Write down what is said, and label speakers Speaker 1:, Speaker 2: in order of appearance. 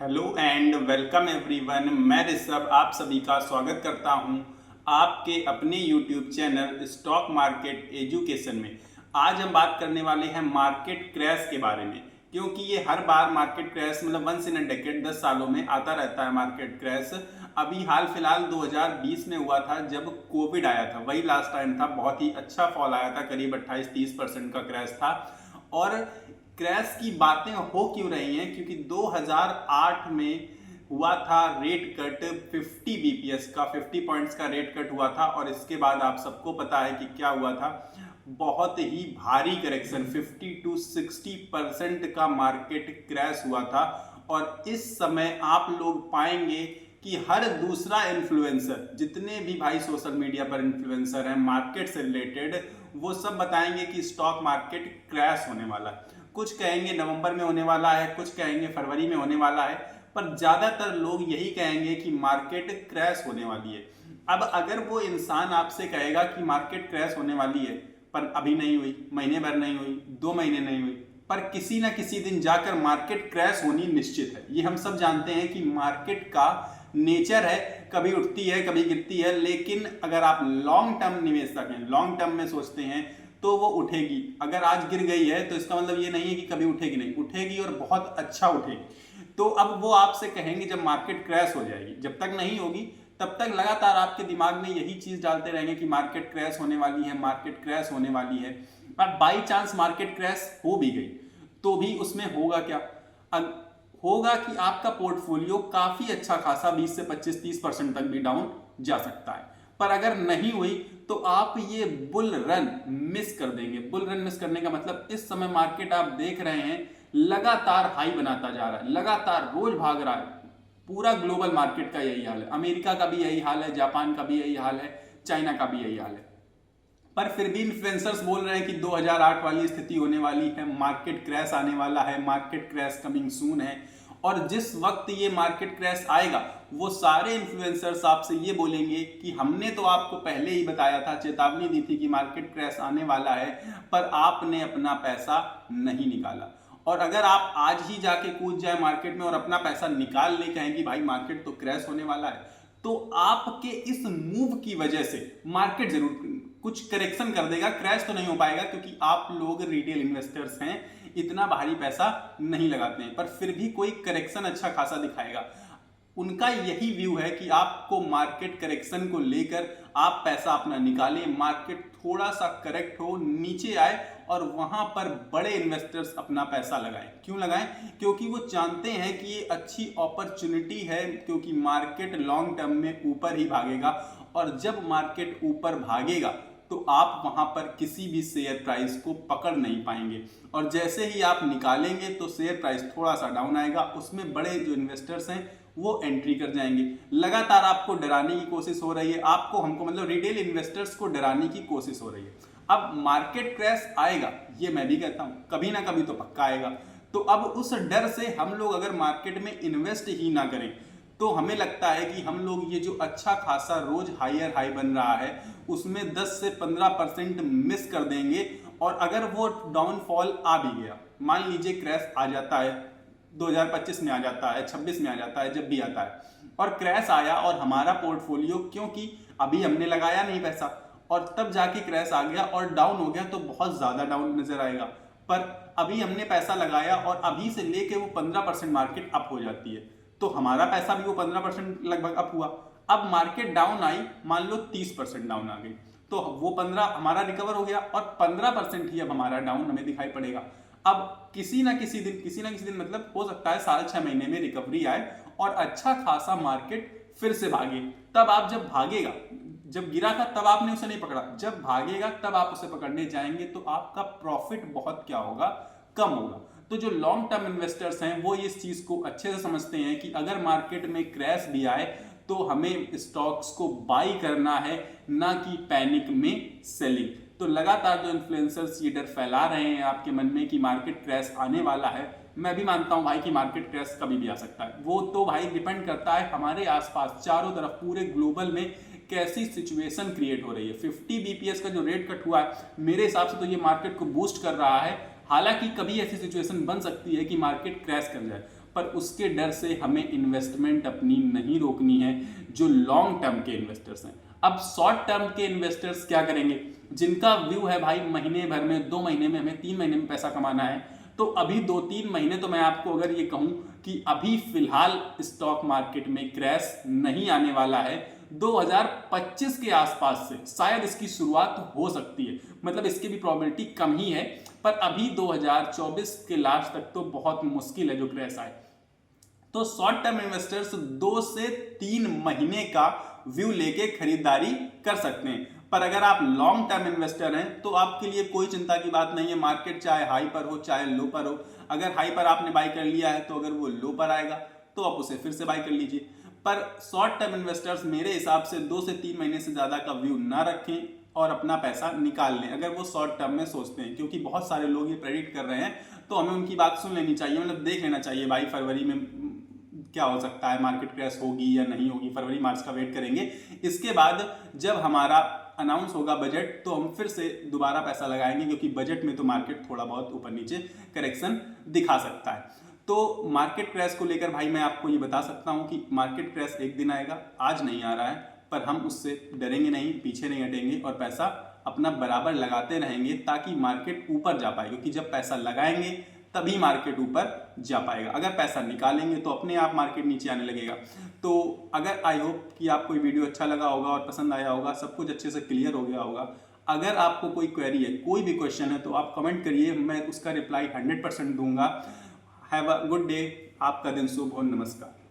Speaker 1: Hello and welcome everyone. मैं ऋषभ आप सभी का स्वागत करता हूं आपके अपने YouTube channel stock market education में। आज हम बात करने वाले हैं मार्केट क्रैश के बारे में, क्योंकि ये हर बार मार्केट क्रैश मतलब वंस इन अ डेकेड 10 सालों में आता रहता है मार्केट क्रैश। अभी हाल फिलहाल 2020 में हुआ था जब कोविड आया था, वही लास्ट टाइम था। बहुत ही अच्छा फॉल आया था, करीब 28-30% का क्रैश था। और क्रैश की बातें हो क्यों रही हैं? क्योंकि 2008 में हुआ था रेट कट 50 बीपीएस का, 50 पॉइंट्स का रेट कट हुआ था। और इसके बाद आप सबको पता है कि क्या हुआ था, बहुत ही भारी करेक्शन 50 to 60% का मार्केट क्रैश हुआ था। और इस समय आप लोग पाएंगे कि हर दूसरा इन्फ्लुएंसर, जितने भी भाई सोशल मीडिया पर इन्फ्लुएंसर हैं मार्केट से रिलेटेड, वो सब बताएंगे कि स्टॉक मार्केट क्रैश होने वाला है। कुछ कहेंगे नवंबर में होने वाला है, कुछ कहेंगे फरवरी में होने वाला है, पर ज्यादातर लोग यही कहेंगे कि मार्केट क्रैश होने वाली है। अब अगर वो इंसान आपसे कहेगा कि मार्केट क्रैश होने वाली है, पर अभी नहीं हुई, महीने भर नहीं हुई, 2 महीने नहीं हुई, पर किसी ना किसी दिन जाकर मार्केट क्रैश होनी निश्चित है। ये हम सब जानते हैं कि मार्केट का नेचर है, कभी उठती है कभी गिरती है। लेकिन अगर आप लॉन्ग टर्म निवेशक हैं, लॉन्ग टर्म में सोचते हैं, तो वो उठेगी। अगर आज गिर गई है तो इसका मतलब ये नहीं है कि कभी उठेगी नहीं, उठेगी और बहुत अच्छा उठेगी। तो अब वो आपसे कहेंगे जब मार्केट क्रैश हो जाएगी। जब तक नहीं होगी तब तक लगातार आपके दिमाग में यही चीज डालते रहेंगे कि मार्केट क्रैश होने वाली है, मार्केट क्रैश होने वाली है। और बाई चांस मार्केट क्रैश हो भी गई तो भी उसमें होगा क्या? होगा कि आपका पोर्टफोलियो काफी अच्छा खासा 20 से 25-30% तक भी डाउन जा सकता है। पर अगर नहीं हुई तो आप ये बुल रन मिस कर देंगे। बुल रन मिस करने का मतलब, इस समय मार्केट आप देख रहे हैं लगातार हाई बनाता जा रहा है, लगातार रोज भाग रहा है। पूरा ग्लोबल मार्केट का यही हाल है, अमेरिका का भी यही हाल है, जापान का भी यही हाल है, चाइना का भी यही हाल है। पर फिर भी इन्फ्लुएंसर्स बोल रहे हैं कि 2008 वाली स्थिति होने वाली है, मार्केट क्रैश आने वाला है, मार्केट क्रैश कमिंग सून है। और जिस वक्त ये मार्केट क्रैश आएगा, वो सारे इन्फ्लुएंसर्स आपसे ये बोलेंगे कि हमने तो आपको पहले ही बताया था, चेतावनी दी थी कि मार्केट क्रैश आने वाला है, पर आपने अपना पैसा नहीं निकाला। और अगर आप आज ही जाके कूद जाए मार्केट में और अपना पैसा निकाल ले, कहें कि भाई मार्केट तो क्रैश होने वाला है, तो आपके इस मूव की वजह से मार्केट जरूर कुछ करेक्शन कर देगा। क्रैश तो नहीं हो पाएगा, क्योंकि आप लोग रिटेल इन्वेस्टर्स हैं, इतना भारी पैसा नहीं लगाते हैं, पर फिर भी कोई करेक्शन अच्छा खासा दिखाएगा। उनका यही व्यू है कि आपको मार्केट करेक्शन को लेकर आप पैसा अपना निकालें, मार्केट थोड़ा सा करेक्ट हो, नीचे आए, और वहां पर बड़े इन्वेस्टर्स अपना पैसा लगाएं। क्यों लगाएं? क्योंकि वो जानते हैं कि ये अच्छी अपॉर्चुनिटी है, क्योंकि मार्केट लॉन्ग टर्म में ऊपर ही भागेगा। और जब मार्केट ऊपर भागेगा तो आप वहां पर किसी भी शेयर प्राइस को पकड़ नहीं पाएंगे। और जैसे ही आप निकालेंगे तो शेयर प्राइस थोड़ा सा डाउन आएगा, उसमें बड़े जो इन्वेस्टर्स हैं वो एंट्री कर जाएंगे। लगातार आपको डराने की कोशिश हो रही है, आपको हमको मतलब रिटेल इन्वेस्टर्स को डराने की कोशिश हो रही है। अब मार्केट क्रैश आएगा, ये मैं भी कहता हूं, कभी ना कभी तो पक्का आएगा। तो अब उस डर से हम लोग अगर मार्केट में इन्वेस्ट ही ना करें, तो हमें लगता है कि हम लोग ये जो अच्छा खासा रोज हायर हाई बन रहा है, उसमें 10 से 15% मिस कर देंगे। और अगर वो डाउनफॉल आ भी गया, मान लीजिए क्रैश आ जाता है, 2025 में आ जाता है, 26 में आ जाता है, जब भी आता है, और क्रैश आया और हमारा पोर्टफोलियो, क्योंकि अभी हमने लगाया नहीं पैसा, और तब जाके क्रैश आ गया और डाउन हो गया, तो बहुत ज्यादा डाउन नजर आएगा। पर अभी हमने पैसा लगाया और अभी से लेके वो 15% मार्केट अप हो जाती है, तो हमारा पैसा भी वो 15% लगभग अप हुआ। अब मार्केट डाउन आई, मान लो 30% डाउन आ गई, तो वो 15 हमारा रिकवर हो गया, और 15% ही अब हमारा डाउन हमें दिखाई पड़ेगा। अब किसी ना किसी दिन मतलब हो सकता है साल 6 महीने में रिकवरी आए और अच्छा खासा मार्केट फिर से भागे। तब आप जब भागेगा, जब गिरा था तब आपने उसे नहीं पकड़ा, जब भागेगा तब आप उसे पकड़ने जाएंगे, तो आपका प्रॉफिट बहुत क्या होगा, कम होगा। तो जो लॉन्ग टर्म इन्वेस्टर्स हैं वो इस चीज को अच्छे से समझते हैं कि अगर मार्केट में क्रैश भी आए तो हमें स्टॉक्स को बाई करना है, ना कि पैनिक में सेलिंग। तो लगातार जो इन्फ्लुएंसर्स ये डर फैला रहे हैं आपके मन में कि मार्केट क्रैश आने वाला है, मैं भी मानता हूं भाई कि मार्केट क्रैश कभी भी आ सकता है। वो तो भाई डिपेंड करता है हमारे आसपास चारों तरफ पूरे ग्लोबल में कैसी सिचुएशन क्रिएट हो रही है। 50 बीपीएस का जो रेट कट हुआ है, मेरे हिसाब से तो ये मार्केट को बूस्ट कर रहा है। हालांकि कभी ऐसी सिचुएशन बन सकती है कि मार्केट क्रैश कर जाए, पर उसके डर से हमें इन्वेस्टमेंट अपनी नहीं रोकनी है जो लॉन्ग टर्म के इन्वेस्टर्स हैं। अब शॉर्ट टर्म के इन्वेस्टर्स क्या करेंगे, जिनका व्यू है भाई महीने भर में, 2 महीने में, हमें 3 महीने में पैसा कमाना है, तो अभी 2-3 महीने तो मैं आपको अगर ये कहूं कि अभी फिलहाल स्टॉक मार्केट में क्रैश नहीं आने वाला है। 2025 के आसपास से शायद इसकी शुरुआत हो सकती है, मतलब इसकी भी प्रोबेबिलिटी कम ही है, पर अभी 2024 के लास्ट तक तो बहुत मुश्किल है जो क्रैश आए। तो शॉर्ट टर्म इन्वेस्टर्स 2 से 3 महीने का व्यू लेके खरीदारी कर सकते हैं, पर अगर आप लॉन्ग टर्म इन्वेस्टर हैं तो आपके लिए कोई चिंता की बात नहीं है। मार्केट चाहे हाई पर हो चाहे लो पर हो, अगर हाई पर आपने बाई कर लिया है तो अगर वो लो पर आएगा तो आप उसे फिर से बाई कर लीजिए। पर शॉर्ट टर्म इन्वेस्टर्स मेरे हिसाब से 2 से 3 महीने से ज्यादा का व्यू ना रखें और अपना पैसा निकाल लें अगर वो शॉर्ट टर्म में सोचते हैं, क्योंकि बहुत सारे लोग ये प्रेडिक्ट कर रहे हैं तो हमें उनकी बात सुन लेनी चाहिए, मतलब देख लेना चाहिए भाई फरवरी में क्या हो सकता है, मार्केट क्रैश होगी या नहीं होगी, फरवरी मार्च का वेट करेंगे। इसके बाद जब हमारा अनाउंस होगा बजट तो हम फिर से दोबारा पैसा लगाएंगे, क्योंकि बजट में तो मार्केट थोड़ा बहुत ऊपर नीचे करेक्शन दिखा सकता है। तो मार्केट क्रैश को लेकर भाई मैं आपको ये बता सकता हूं कि मार्केट क्रैश एक दिन आएगा, आज नहीं आ रहा है, पर हम उससे डरेंगे नहीं, पीछे नहीं हटेंगे और पैसा अपना बराबर लगाते रहेंगे ताकि मार्केट ऊपर जा पाए, क्योंकि जब पैसा लगाएंगे तभी मार्केट ऊपर जा पाएगा। अगर पैसा निकालेंगे तो अपने आप मार्केट नीचे आने लगेगा। तो अगर आई होप कि आपको ये वीडियो अच्छा लगा होगा और पसंद आया होगा, सब कुछ अच्छे से क्लियर हो गया होगा। अगर आपको कोई क्वेरी है, कोई भी क्वेश्चन है तो आप कमेंट करिए, मैं उसका रिप्लाई 100% दूंगा। हैव अ गुड डे, आपका दिन शुभ हो, नमस्कार।